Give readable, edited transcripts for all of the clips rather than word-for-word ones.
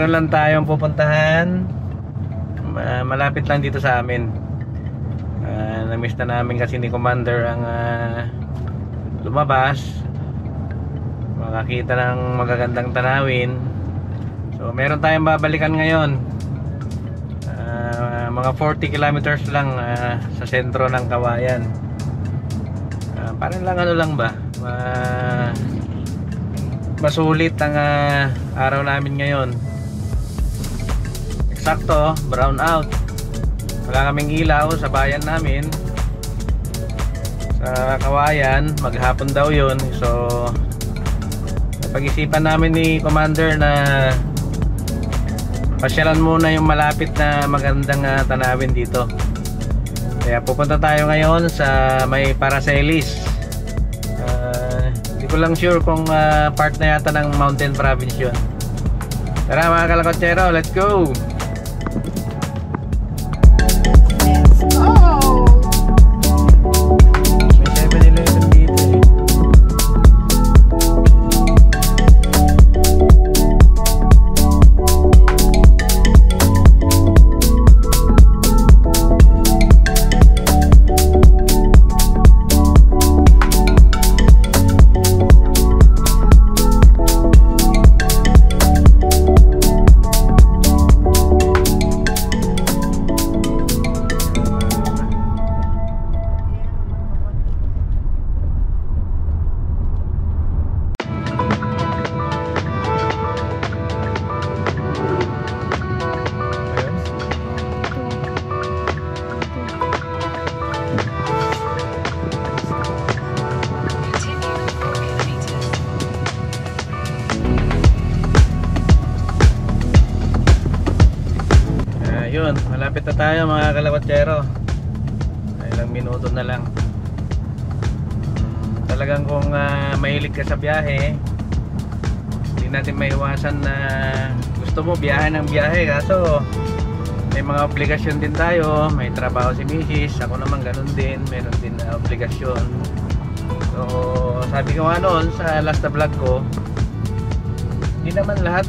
meron lang tayong pupuntahan. Malapit lang dito sa amin. Na-miss na namin kasi ni Commander ang lumabas, makakita ng magagandang tanawin. So meron tayong babalikan ngayon. Mga 40 kilometers lang sa sentro ng Kawayan. Parang lang ano lang ba, masulit ang araw namin ngayon. Eksakto, brown out. Wala kaming ilaw sa bayan namin, sa Kawayan. Maghapon daw yun. So napag-isipan namin ni Commander na pasyalan muna yung malapit na magandang tanawin dito. Kaya pupunta tayo ngayon sa may Paracelis. Hindi ko lang sure kung part na yata ng Mountain Province yun. Tara mga kalakotsero, let's go! Yun, malapit na tayo mga kalakotsero. Ilang minuto na lang. Talagang kung mahilig ka sa biyahe, hindi natin maiwasan na gusto mo biyahe ng biyahe. Kaso may mga obligasyon din tayo. May trabaho si Mrs. Ako naman ganun din. Meron din na obligasyon. So sabi ko nga noon sa last na vlog ko, hindi naman lahat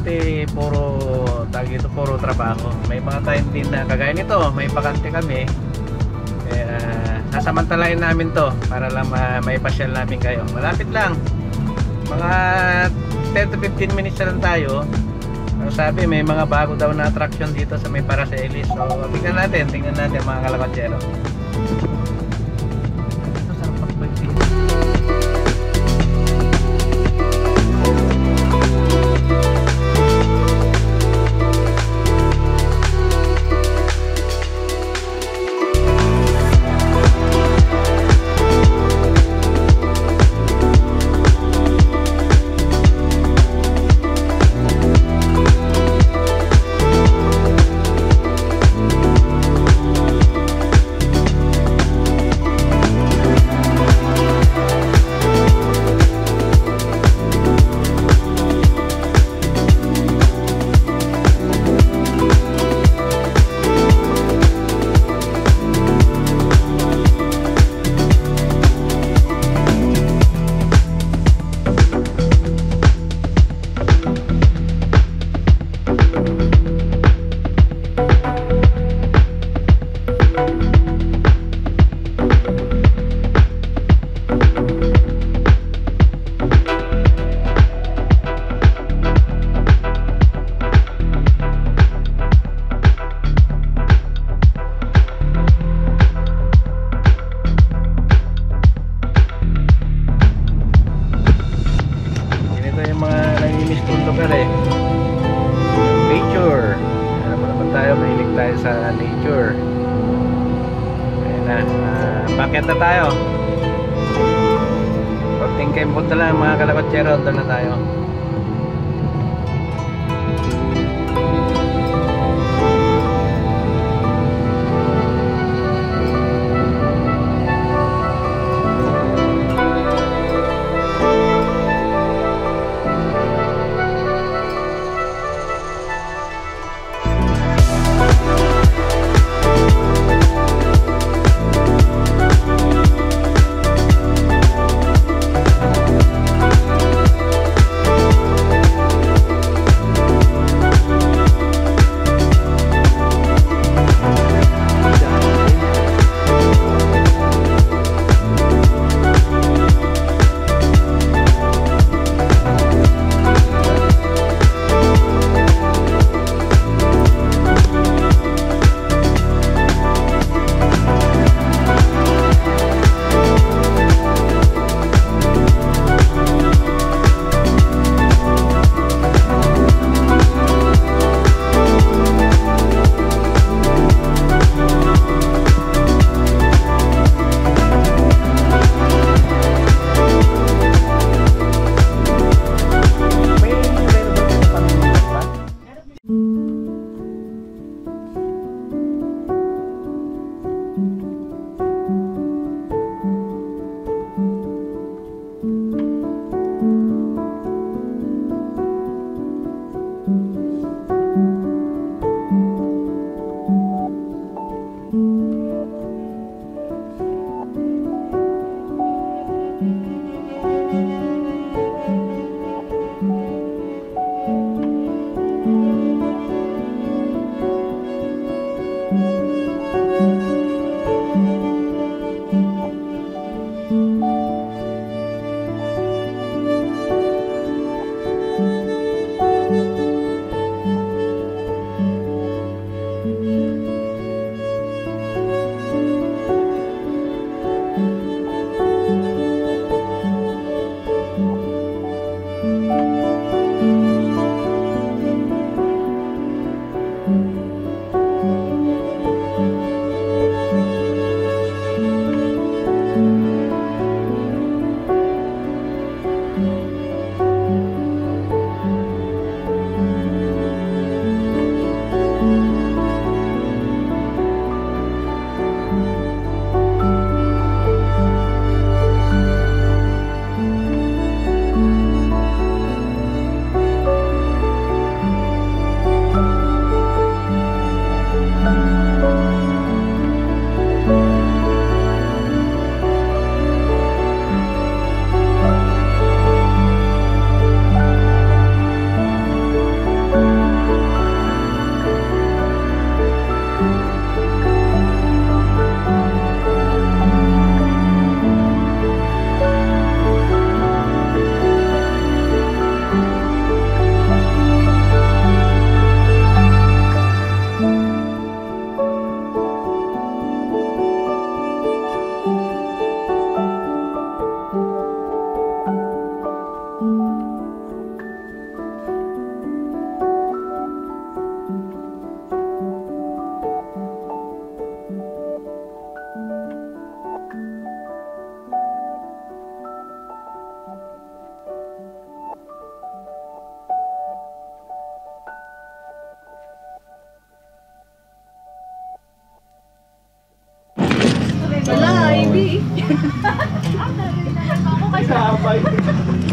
puro trabaho. May mga time din na kagaya nito, may bakante kami. Kaya sasamantalahin namin to para lang may pasyal namin kayo. Malapit lang, mga 10 to 15 minutes na lang tayo. Ang sabi, may mga bago daw na attraction dito sa may Paracelis. So tingnan natin mga kalakotsero. Nature. Tayo, mahilig tayo sa nature. Ayan na, bakit na tayo? Konting kembot na lang mga kalakotsero, doon na tayo.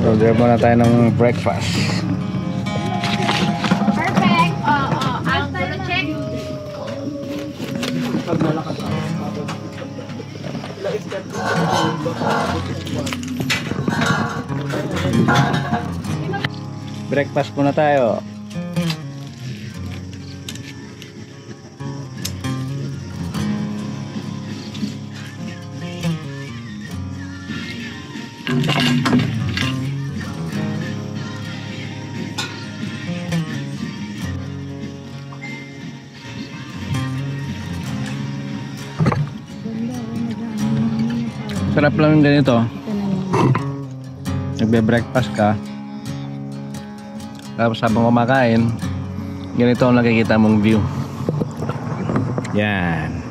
Order muna tayo ng breakfast. Perfect. I'll check. Breakfast muna tayo. Sarap lang yung ganito. Nagbe-breakfast ka. Tapos habang kumakain, ganito ang nakikita mong view. Yan.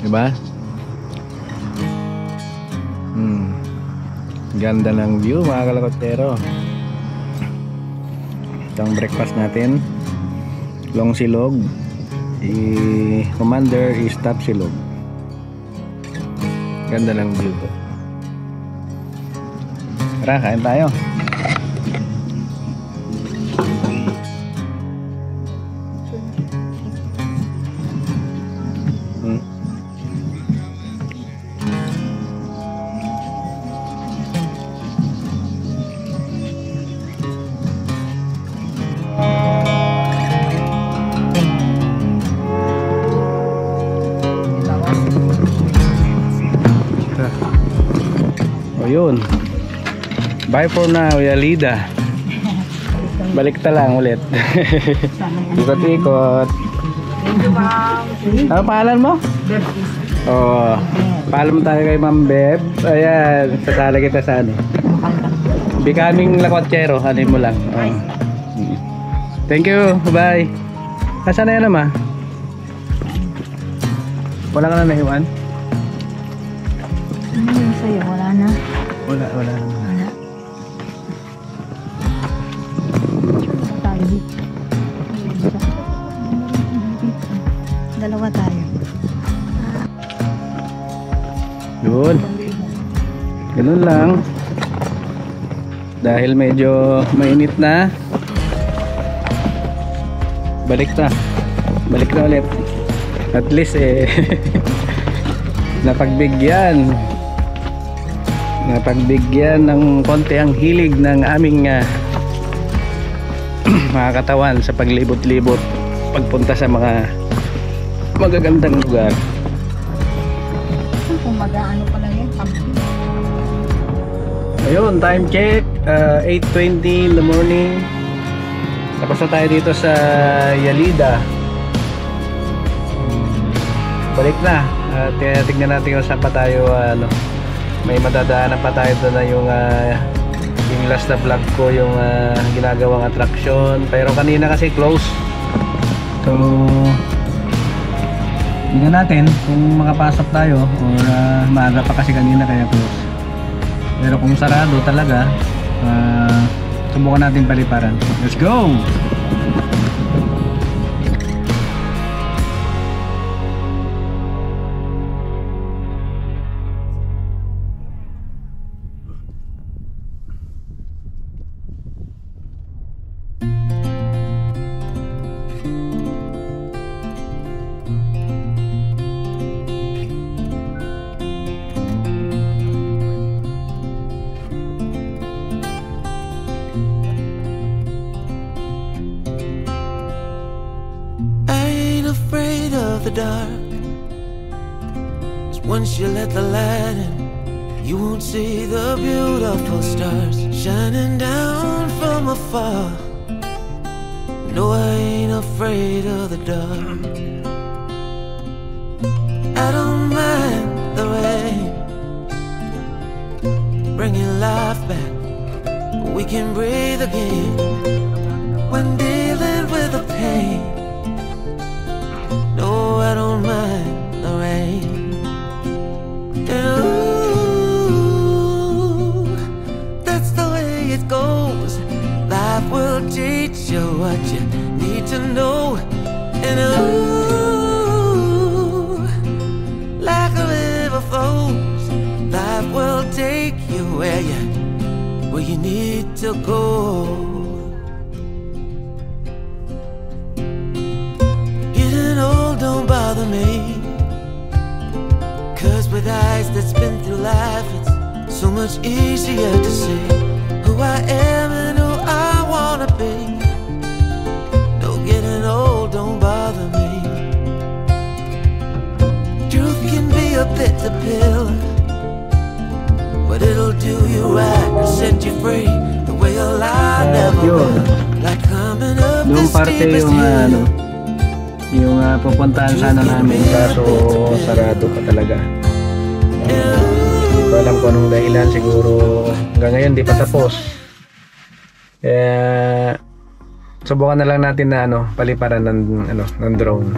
Diba? Ganda ng view mga kalakotero. Ito ang breakfast natin. Long silog. Commander is top silog. Ganda ng view ko. Tara, kain tayo. Yun. Bye for now, Yalida. Balik ta lang ulit. Ikot-ikot. Ano pangalan mo? Beb. Oh, paalam tayo kay Ma'am Beb. Ayan, sasala kita sa ano. Becoming lakotsero, ano mo lang. Oh. Thank you, bye. Nasaan na yan naman? Wala ka na naiwan? Ano yung sa'yo? Wala na. Wala naman. Wala. Tayo dito. Dalawa tayo. Yun. Ganun lang. Dahil medyo mainit na. Balik na ulit. At least napagbigyan ng konti ang hilig ng aming mga katawan sa paglibot-libot pagpunta sa mga magagandang lugar. Kung mag-ano pa lang yan, Ayun, time check 8:20 in the morning. Tapos na tayo dito sa Yalida. Balik na. Tignan natin kung saan pa tayo may madadaanan pa tayo doon na yung last na vlog ko, yung ginagawang attraction, pero kanina kasi close. So tingnan natin kung makapasok tayo or maaga pa kasi kanina kaya close. Pero kung sarado talaga, subukan natin paliparan. Let's go! The dark, 'cause once you let the light in, you won't see the beautiful stars shining down from afar. No, I ain't afraid of the dark. I don't mind the rain, bringing life back. We can breathe again when dealing with the pain. No, I don't mind the rain. And ooh, that's the way it goes. Life will teach you what you need to know. And ooh, like a you need to go. Getting old don't bother me, 'cause with eyes that's been through life, it's so much easier to see who I am and who I wanna be. No, getting old don't bother me. Truth can be a bitter pill, but it'll do you right, set you free the way a lie never will. Like climbing up the Yung parte steepest yung hill. yung pupuntahan sana namin, kaso sarado pa talaga. Hindi ko alam kung anong dahilan, siguro hanggang ngayon di pa tapos. Kaya subukan na lang natin na paliparan ng drone.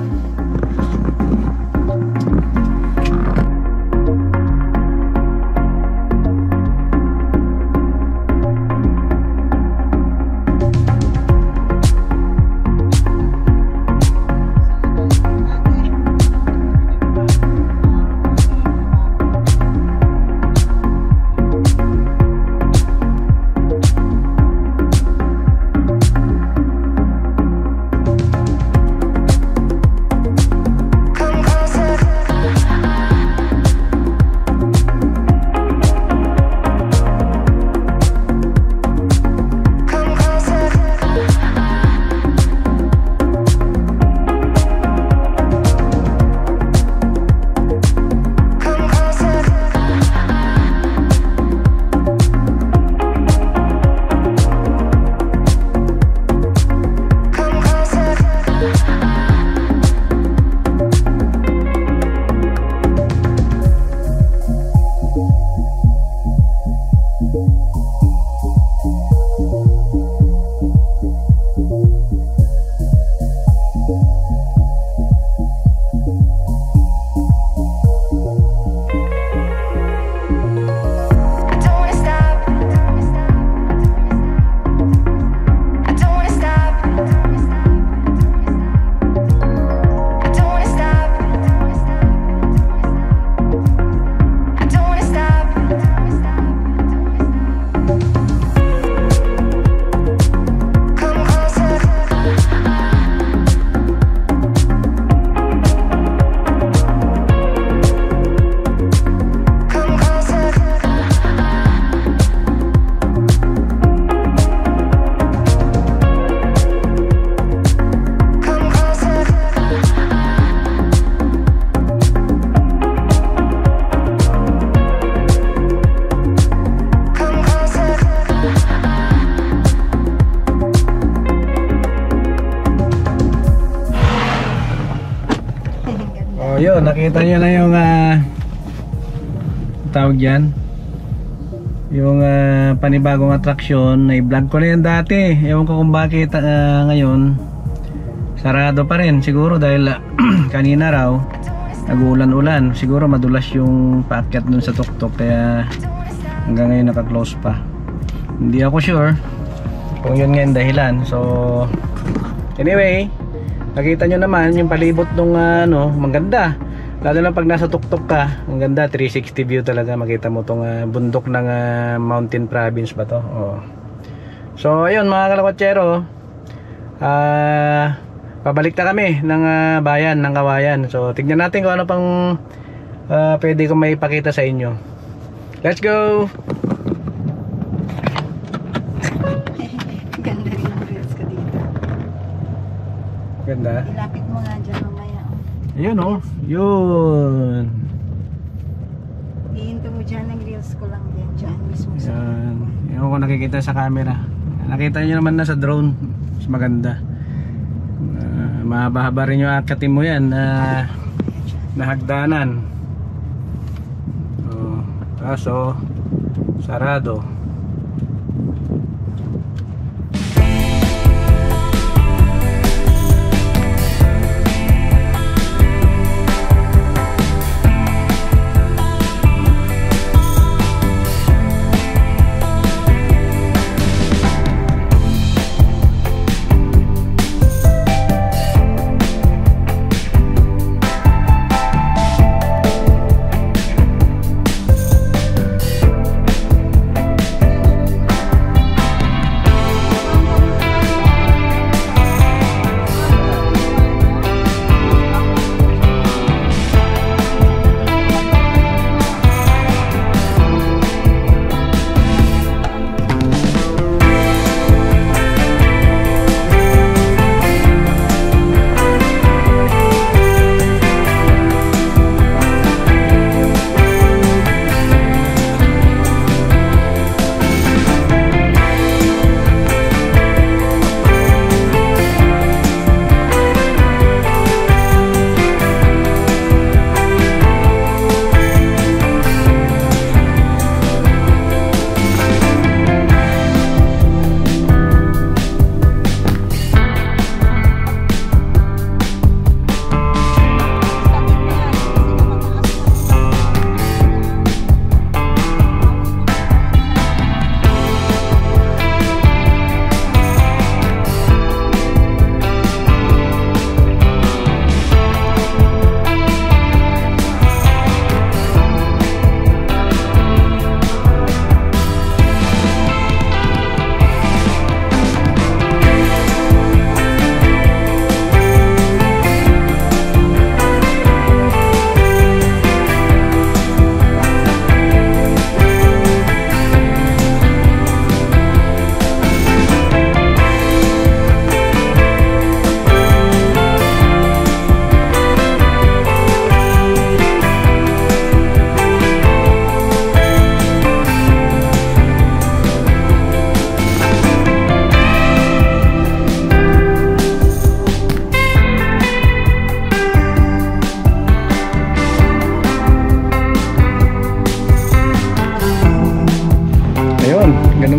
Yun, nakita nyo na yung tawag yan, yung panibagong atraksyon. Na-vlog ko na yan dati, ewan ko kung bakit ngayon sarado pa rin, siguro dahil kanina raw nag-ulan-ulan, siguro madulas yung paakyat dun sa tuktok, kaya hanggang ngayon naka-close pa. Hindi ako sure kung yun nga yung dahilan. So anyway, nakita nyo naman yung palibot nung maganda, lalo na pag nasa tuktok ka, ang ganda, 360 view talaga. Makita mo tong bundok ng Mountain Province ba to. So ayun mga kalakotsero, pabalik na kami ng bayan ng Kawayan. So tignan natin kung ano pang pwede kong maipakita sa inyo. Let's go! Ganda rin ang reels ka dito. Ganda. Ilapit mo nga dyan mamaya. Ayun yun. Ihinto mo dyan ang reels ko lang din. Dyan mismo sa... Yan. Yung ko nakikita sa camera. Nakita nyo naman na sa drone. Mas maganda. Mahaba-haba rin yung akatin mo yan na hagdanan. Kaso sarado.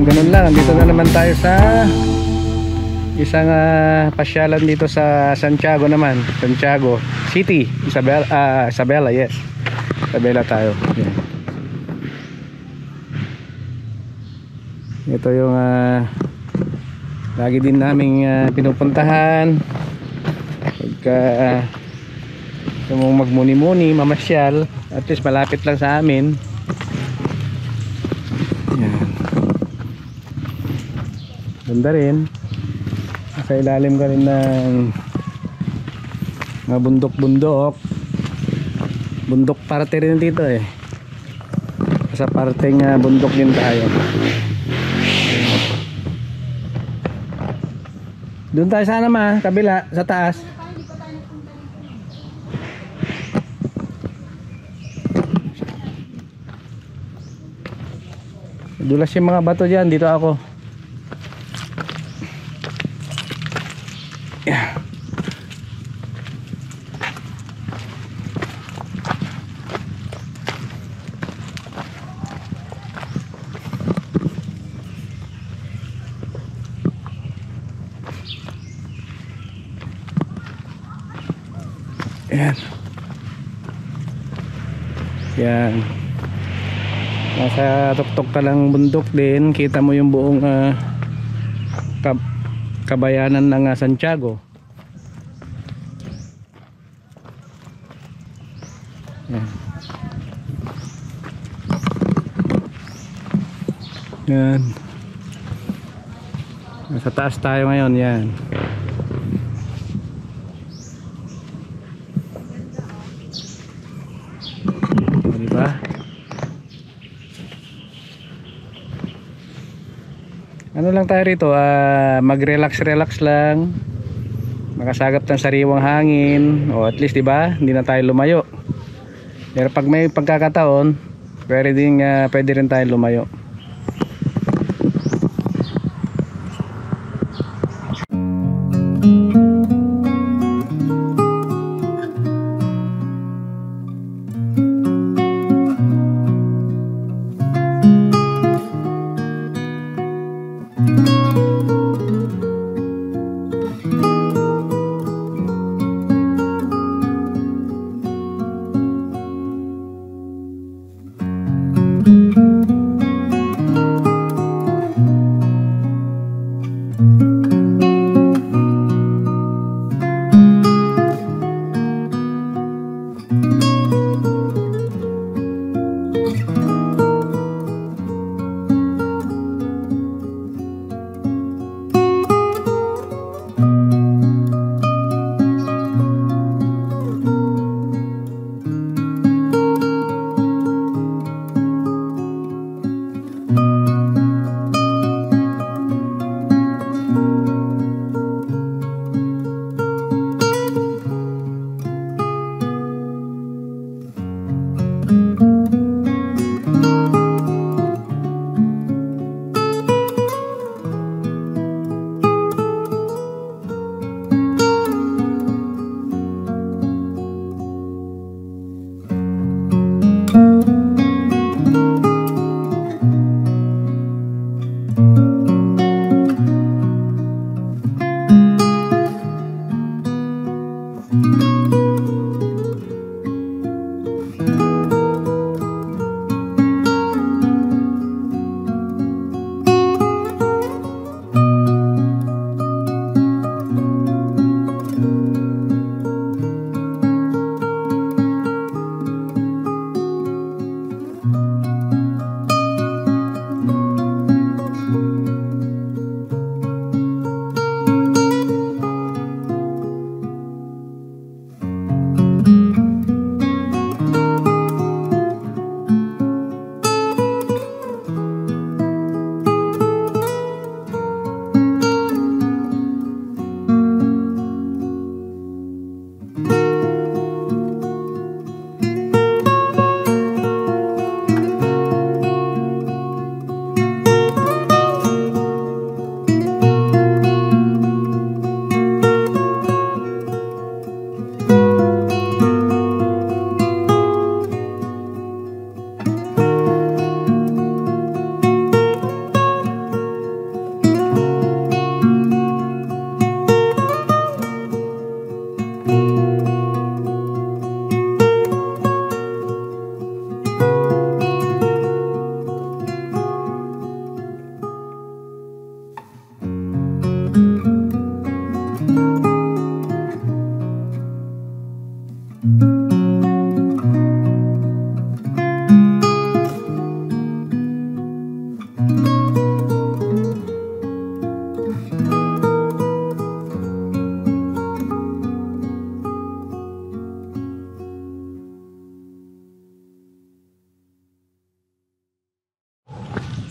ganun lang, dito na naman tayo sa isang pasyalan dito sa Santiago naman, Santiago City, Isabela, yes, Isabela tayo. Yan. Ito yung lagi din naming pinupuntahan pagka mong magmuni-muni, mamasyal, at least malapit lang sa amin. Yan. Ganda rin. Sa ilalim ka rin ng mga bundok-bundok. Bundok parte rin dito eh. Sa parteng bundok din tayo. Doon tayo sana kabila, sa taas. Dulas yung mga bato dyan, dito ako. Yeah. Ayan. Yan. Nasa tuktok ka lang bundok din, kita mo yung buong kabayanan ng Santiago. Yan. Yan. Nasa taas tayo ngayon, yan. Diba? Ano lang tayo rito, mag-relax lang, makasagap ng sariwang hangin, o at least diba, hindi na tayo lumayo. Pero pag may pagkakataon, pwede rin tayo lumayo.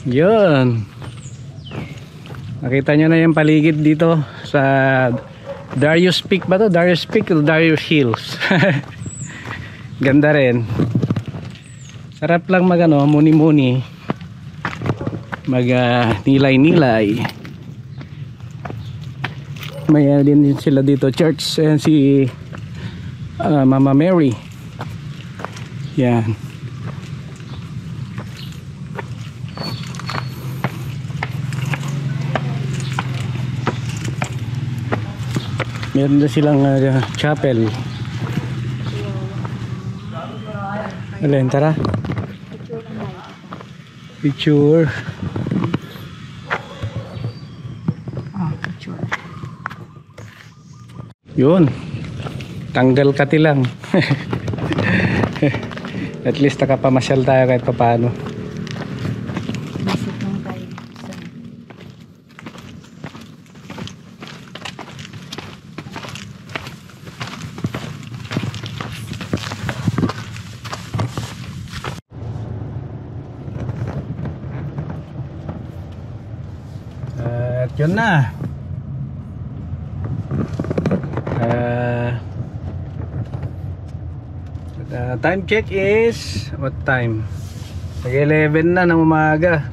Yun. Nakita nyo na yung paligid dito sa Darius Peak ba to? Darius Peak o Darius Hills? Ganda rin. Sarap lang mag ano, muni-muni. Mag nilay-nilay. May din sila dito church and si Mama Mary. Yan. Meron na silang chapel. Alin, tara. Picture. Picture. Yun. Tanggal kati lang. At least nakapamasyal tayo kahit papaano. Visit lang tayo sa At yun na. Time check is what time? Mag-11 na ng umaga.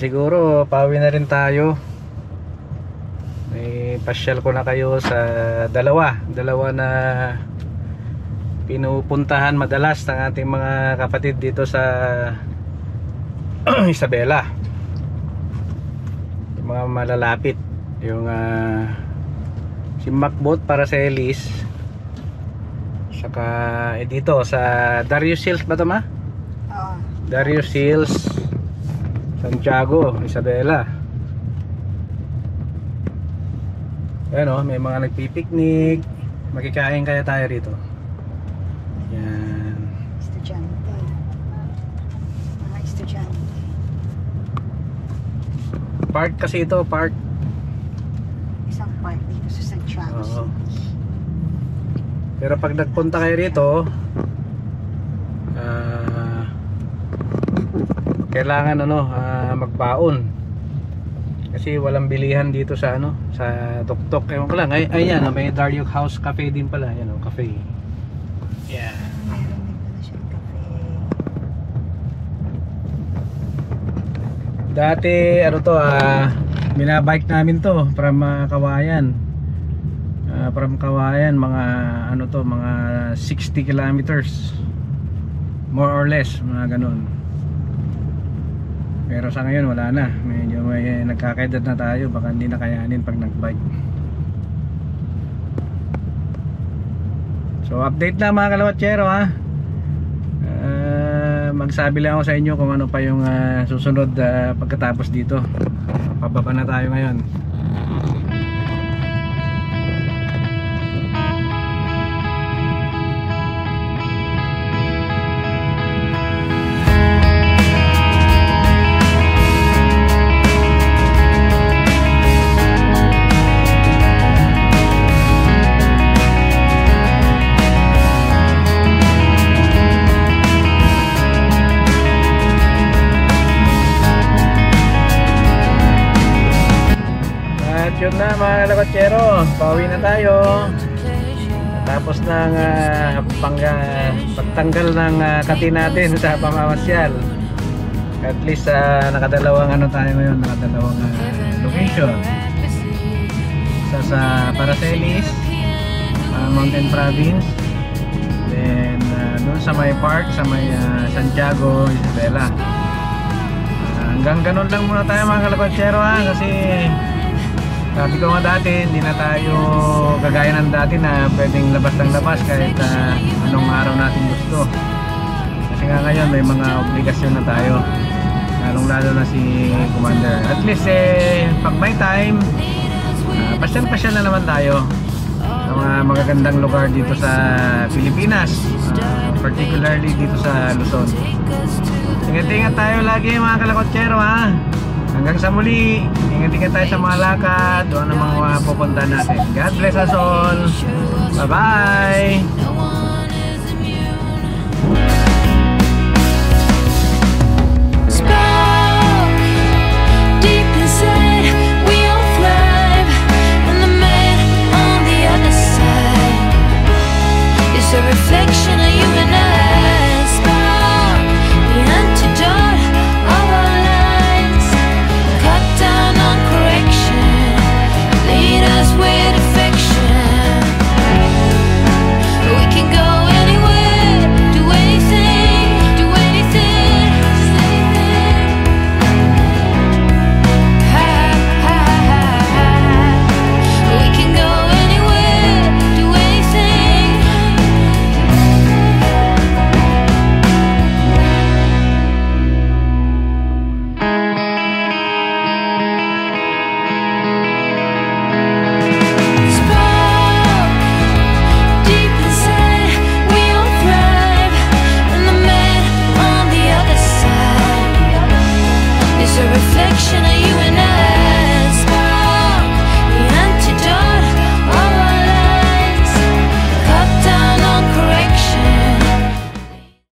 Siguro pauwi na rin tayo. May pasyal ko na kayo sa dalawa na pinupuntahan madalas ng ating mga kapatid dito sa Isabela. Yung mga malalapit, yung si Macbot para sa Elise, saka dito sa Darius Hills ba ito ma? Darius Hills, Santiago, Isabela. Ayan o, may mga nagpipiknik. Magkikain kaya tayo rito. Yan. estudyante. Mga estudyante. Park kasi ito, park. Isang park dito sa Santiago. Oo. Pero pag nagpunta kayo rito, kailangan magbaon. Kasi walang bilihan dito sa sa tuktok. Ewan ko lang. Ayan, may Daryuk House Cafe din pala. Ayan, cafe. Yeah. Meron din pala siyang cafe. Dati binabike namin to from Kawayan. From Kawayan mga mga 60 kilometers. More or less, mga ganun. Pero sa ngayon wala na. Medyo may nagkakaedad na tayo, baka hindi na kayanin pag nagbike. So update na mga kalawatsero ha. Magsabi lang ako sa inyo kung ano pa yung susunod pagkatapos dito. Pababa na tayo ngayon. Yun na mga kalakotsero, pauwi na tayo. Tapos ng pagtanggal ng kati natin sa pamamasyal. At least nakadalawang tayo ngayon, nakadalawang location. Isa sa Paracelis, Mountain Province. Then doon sa may park, sa may Santiago, Isabela. Hanggang ganun lang muna tayo mga kalakotsero kasi sabi ko nga dati, hindi na tayo kagaya ng dati na pwedeng labas ng labas kahit anong araw natin gusto. Kasi nga ngayon may mga obligasyon na tayo, lalong lalo na si Commander. At least pag may time, pasyal-pasyal na naman tayo sa mga magagandang lugar dito sa Pilipinas, particularly dito sa Luzon. Ingat-ingat tayo lagi mga kalakotsero ha. Hanggang sa muli, ingat-ingat tayo sa mga lakad, doon ang mga pupunta natin. God bless us all. Bye-bye! reflection